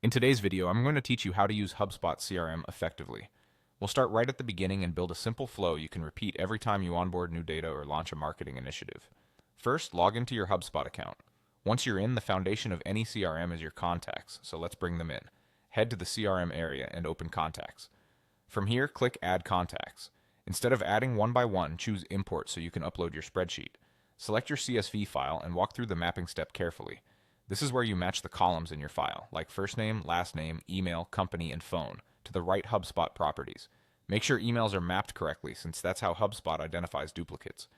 In today's video, I'm going to teach you how to use HubSpot CRM effectively. We'll start right at the beginning and build a simple flow you can repeat every time you onboard new data or launch a marketing initiative. First, log into your HubSpot account. Once you're in, the foundation of any CRM is your contacts, so let's bring them in. Head to the CRM area and open Contacts. From here, click Add Contacts. Instead of adding one by one, choose Import so you can upload your spreadsheet. Select your CSV file and walk through the mapping step carefully. This is where you match the columns in your file, like first name, last name, email, company, and phone, to the right HubSpot properties. Make sure emails are mapped correctly, since that's how HubSpot identifies duplicates.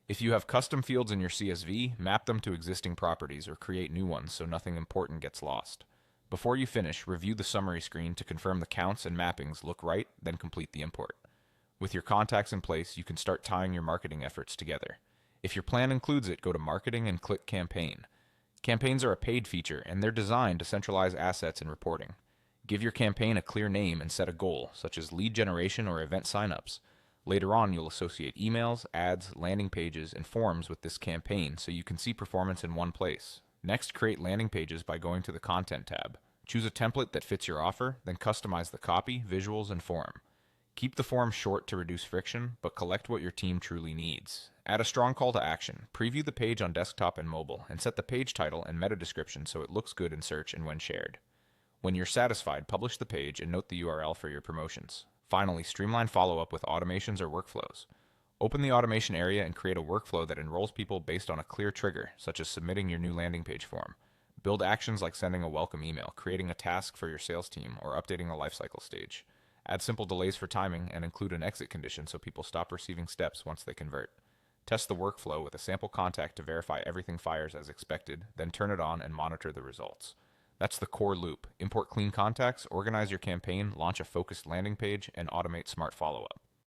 If you have custom fields in your CSV, map them to existing properties or create new ones so nothing important gets lost. Before you finish, review the summary screen to confirm the counts and mappings look right, then complete the import. With your contacts in place, you can start tying your marketing efforts together. If your plan includes it, go to Marketing and click Campaign. Campaigns are a paid feature, and they're designed to centralize assets and reporting. Give your campaign a clear name and set a goal, such as lead generation or event signups. Later on, you'll associate emails, ads, landing pages, and forms with this campaign so you can see performance in one place. Next, create landing pages by going to the Content tab. Choose a template that fits your offer, then customize the copy, visuals, and form. Keep the form short to reduce friction, but collect what your team truly needs. Add a strong call to action, preview the page on desktop and mobile, and set the page title and meta description so it looks good in search and when shared. When you're satisfied, publish the page and note the URL for your promotions. Finally, streamline follow-up with automations or workflows. Open the automation area and create a workflow that enrolls people based on a clear trigger, such as submitting your new landing page form. Build actions like sending a welcome email, creating a task for your sales team, or updating a lifecycle stage. Add simple delays for timing and include an exit condition so people stop receiving steps once they convert. Test the workflow with a sample contact to verify everything fires as expected, then turn it on and monitor the results. That's the core loop. Import clean contacts, organize your campaign, launch a focused landing page, and automate smart follow-up.